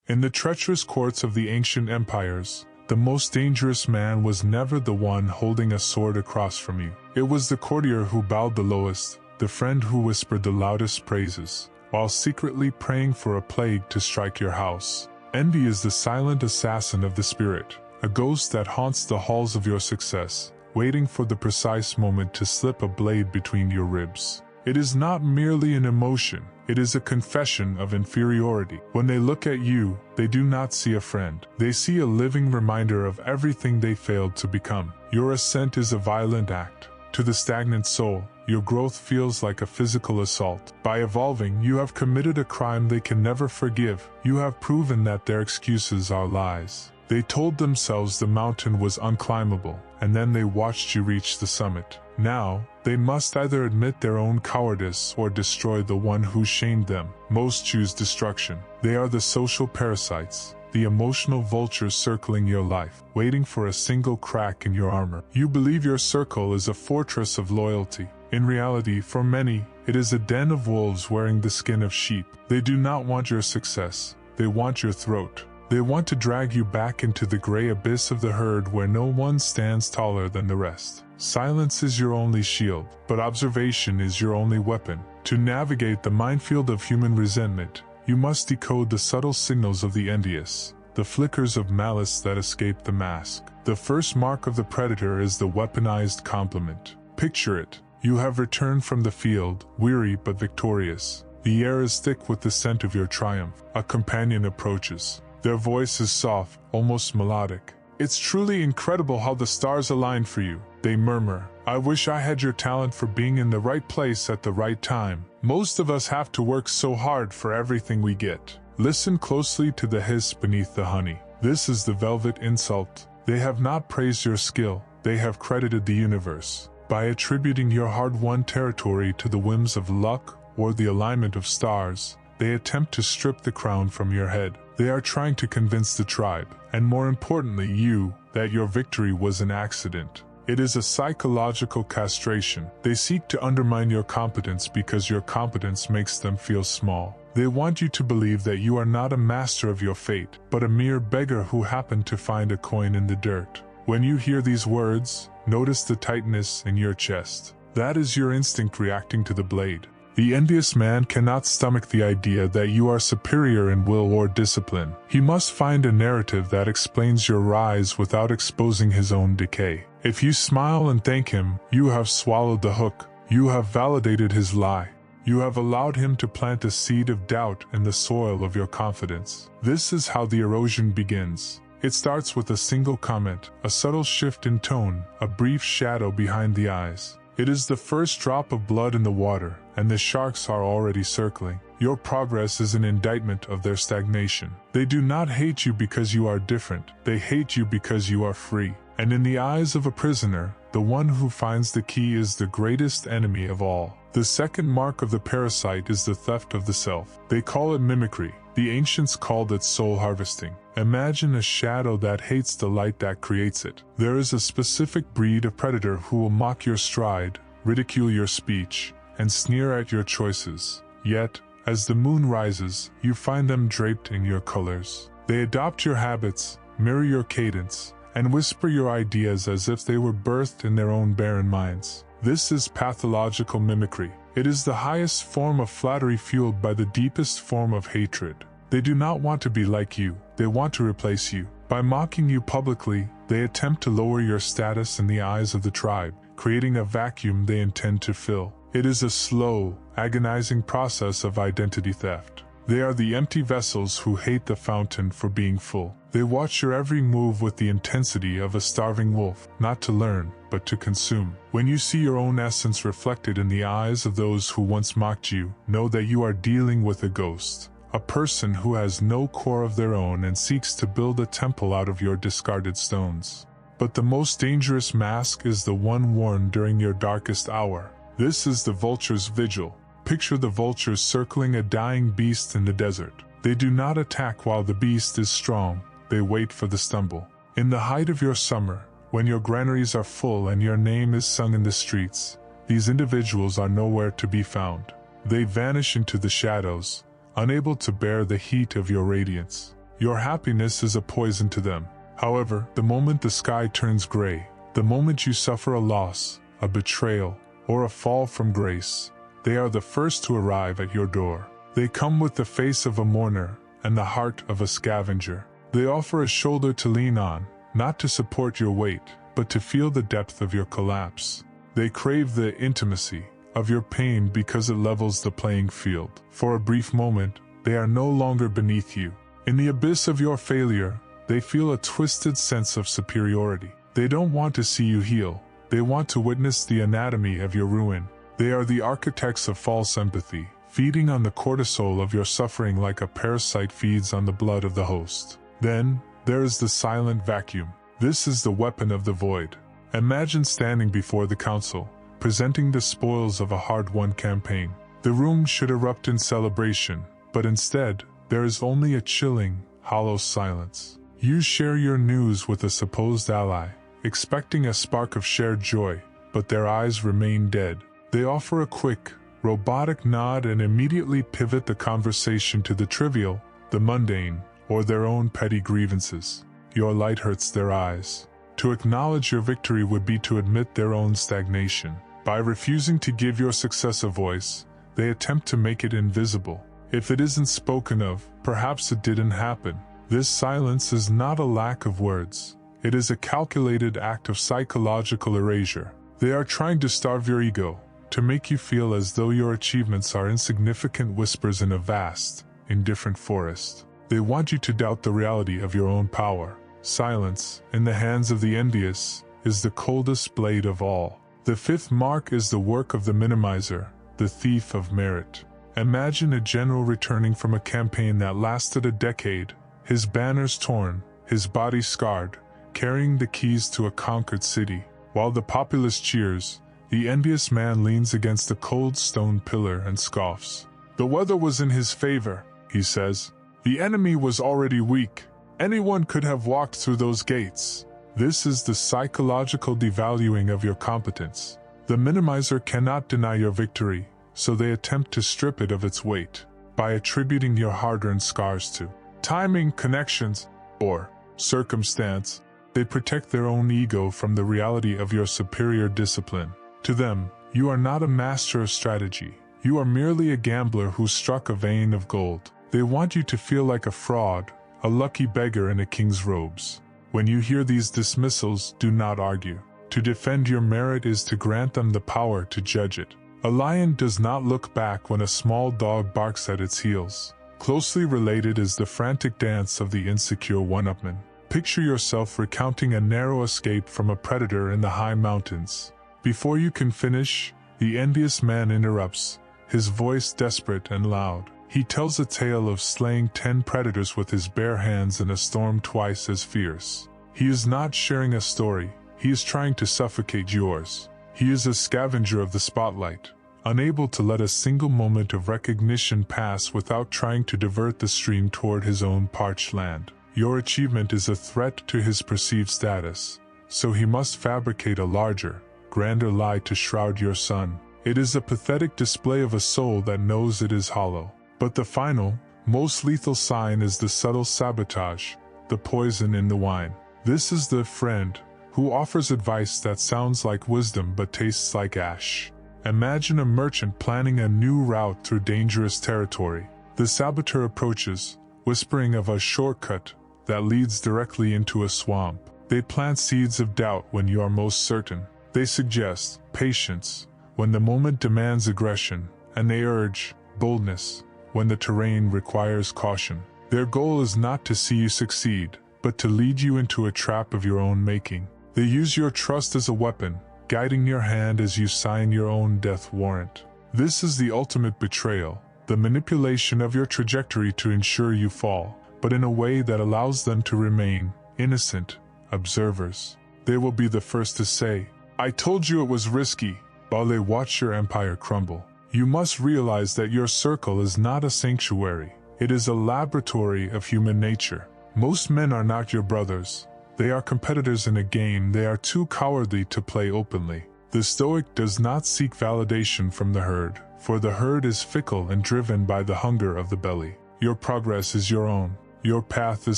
In the treacherous courts of the ancient empires, the most dangerous man was never the one holding a sword across from you. It was the courtier who bowed the lowest, the friend who whispered the loudest praises, while secretly praying for a plague to strike your house. Envy is the silent assassin of the spirit, a ghost that haunts the halls of your success, waiting for the precise moment to slip a blade between your ribs. It is not merely an emotion, it is a confession of inferiority. When they look at you, they do not see a friend. They see a living reminder of everything they failed to become. Your ascent is a violent act. To the stagnant soul, your growth feels like a physical assault. By evolving, you have committed a crime they can never forgive. You have proven that their excuses are lies. They told themselves the mountain was unclimbable, and then they watched you reach the summit. Now, they must either admit their own cowardice or destroy the one who shamed them. Most choose destruction. They are the social parasites, the emotional vultures circling your life, waiting for a single crack in your armor. You believe your circle is a fortress of loyalty. In reality, for many, it is a den of wolves wearing the skin of sheep. They do not want your success. They want your throat. They want to drag you back into the gray abyss of the herd where no one stands taller than the rest. Silence is your only shield, but observation is your only weapon. To navigate the minefield of human resentment, you must decode the subtle signals of the envious, the flickers of malice that escape the mask. The first mark of the predator is the weaponized compliment. Picture it. You have returned from the field, weary but victorious. The air is thick with the scent of your triumph. A companion approaches. Their voice is soft, almost melodic. "It's truly incredible how the stars aligned for you," they murmur. "I wish I had your talent for being in the right place at the right time. Most of us have to work so hard for everything we get." Listen closely to the hiss beneath the honey. This is the velvet insult. They have not praised your skill, they have credited the universe. By attributing your hard-won territory to the whims of luck or the alignment of stars, they attempt to strip the crown from your head. They are trying to convince the tribe, and more importantly you, that your victory was an accident. It is a psychological castration. They seek to undermine your competence because your competence makes them feel small. They want you to believe that you are not a master of your fate, but a mere beggar who happened to find a coin in the dirt. When you hear these words, notice the tightness in your chest. That is your instinct reacting to the blade. The envious man cannot stomach the idea that you are superior in will or discipline. He must find a narrative that explains your rise without exposing his own decay. If you smile and thank him, you have swallowed the hook. You have validated his lie. You have allowed him to plant a seed of doubt in the soil of your confidence. This is how the erosion begins. It starts with a single comment, a subtle shift in tone, a brief shadow behind the eyes. It is the first drop of blood in the water, and the sharks are already circling. Your progress is an indictment of their stagnation. They do not hate you because you are different, they hate you because you are free. And in the eyes of a prisoner, the one who finds the key is the greatest enemy of all. The second mark of the parasite is the theft of the self. They call it mimicry. The ancients called it soul harvesting. Imagine a shadow that hates the light that creates it. There is a specific breed of predator who will mock your stride, ridicule your speech, and sneer at your choices. Yet, as the moon rises, you find them draped in your colors. They adopt your habits, mirror your cadence, and whisper your ideas as if they were birthed in their own barren minds. This is pathological mimicry. It is the highest form of flattery fueled by the deepest form of hatred. They do not want to be like you, they want to replace you. By mocking you publicly, they attempt to lower your status in the eyes of the tribe, creating a vacuum they intend to fill. It is a slow, agonizing process of identity theft. They are the empty vessels who hate the fountain for being full. They watch your every move with the intensity of a starving wolf, not to learn, but to consume. When you see your own essence reflected in the eyes of those who once mocked you, know that you are dealing with a ghost. A person who has no core of their own and seeks to build a temple out of your discarded stones. But the most dangerous mask is the one worn during your darkest hour. This is the vulture's vigil. Picture the vultures circling a dying beast in the desert. They do not attack while the beast is strong, they wait for the stumble. In the height of your summer, when your granaries are full and your name is sung in the streets, these individuals are nowhere to be found. They vanish into the shadows, unable to bear the heat of your radiance. Your happiness is a poison to them. However, the moment the sky turns gray, the moment you suffer a loss, a betrayal, or a fall from grace, they are the first to arrive at your door. They come with the face of a mourner and the heart of a scavenger. They offer a shoulder to lean on, not to support your weight, but to feel the depth of your collapse. They crave the intimacy of your pain because it levels the playing field. For a brief moment, they are no longer beneath you. In the abyss of your failure, they feel a twisted sense of superiority. They don't want to see you heal. They want to witness the anatomy of your ruin. They are the architects of false empathy, feeding on the cortisol of your suffering like a parasite feeds on the blood of the host. Then, there is the silent vacuum. This is the weapon of the void. Imagine standing before the council, presenting the spoils of a hard-won campaign. The room should erupt in celebration, but instead, there is only a chilling, hollow silence. You share your news with a supposed ally, expecting a spark of shared joy, but their eyes remain dead. They offer a quick, robotic nod and immediately pivot the conversation to the trivial, the mundane, or their own petty grievances. Your light hurts their eyes. To acknowledge your victory would be to admit their own stagnation. By refusing to give your success a voice, they attempt to make it invisible. If it isn't spoken of, perhaps it didn't happen. This silence is not a lack of words. It is a calculated act of psychological erasure. They are trying to starve your ego, to make you feel as though your achievements are insignificant whispers in a vast, indifferent forest. They want you to doubt the reality of your own power. Silence, in the hands of the envious, is the coldest blade of all. The fifth mark is the work of the minimizer, the thief of merit. Imagine a general returning from a campaign that lasted a decade, his banners torn, his body scarred, carrying the keys to a conquered city. While the populace cheers, the envious man leans against a cold stone pillar and scoffs. The weather was in his favor, he says. The enemy was already weak. Anyone could have walked through those gates. This is the psychological devaluing of your competence. The minimizer cannot deny your victory, so they attempt to strip it of its weight by attributing your hard-earned scars to timing, connections, or circumstance. They protect their own ego from the reality of your superior discipline. To them, you are not a master of strategy. You are merely a gambler who struck a vein of gold. They want you to feel like a fraud, a lucky beggar in a king's robes. When you hear these dismissals, do not argue. To defend your merit is to grant them the power to judge it. A lion does not look back when a small dog barks at its heels. Closely related is the frantic dance of the insecure one-upman. Picture yourself recounting a narrow escape from a predator in the high mountains. Before you can finish, the envious man interrupts, his voice desperate and loud. He tells a tale of slaying 10 predators with his bare hands in a storm twice as fierce. He is not sharing a story, he is trying to suffocate yours. He is a scavenger of the spotlight, unable to let a single moment of recognition pass without trying to divert the stream toward his own parched land. Your achievement is a threat to his perceived status, so he must fabricate a larger, grander lie to shroud your sun. It is a pathetic display of a soul that knows it is hollow. But the final, most lethal sign is the subtle sabotage, the poison in the wine. This is the friend who offers advice that sounds like wisdom but tastes like ash. Imagine a merchant planning a new route through dangerous territory. The saboteur approaches, whispering of a shortcut that leads directly into a swamp. They plant seeds of doubt when you are most certain. They suggest patience when the moment demands aggression, and they urge boldness when the terrain requires caution. Their goal is not to see you succeed, but to lead you into a trap of your own making. They use your trust as a weapon, guiding your hand as you sign your own death warrant. This is the ultimate betrayal, the manipulation of your trajectory to ensure you fall, but in a way that allows them to remain innocent observers. They will be the first to say, "I told you it was risky," while they watch your empire crumble. You must realize that your circle is not a sanctuary. It is a laboratory of human nature. Most men are not your brothers. They are competitors in a game they are too cowardly to play openly. The Stoic does not seek validation from the herd, for the herd is fickle and driven by the hunger of the belly. Your progress is your own. Your path is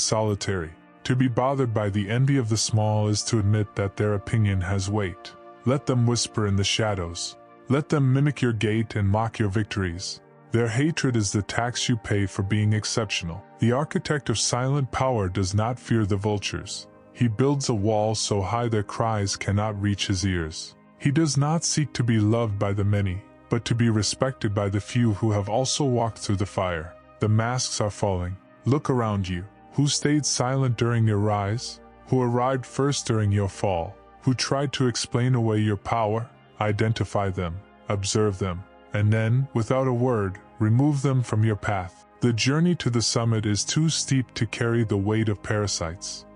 solitary. To be bothered by the envy of the small is to admit that their opinion has weight. Let them whisper in the shadows. Let them mimic your gait and mock your victories. Their hatred is the tax you pay for being exceptional. The architect of silent power does not fear the vultures. He builds a wall so high their cries cannot reach his ears. He does not seek to be loved by the many, but to be respected by the few who have also walked through the fire. The masks are falling. Look around you. Who stayed silent during your rise? Who arrived first during your fall? Who tried to explain away your power? Identify them, observe them, and then, without a word, remove them from your path. The journey to the summit is too steep to carry the weight of parasites.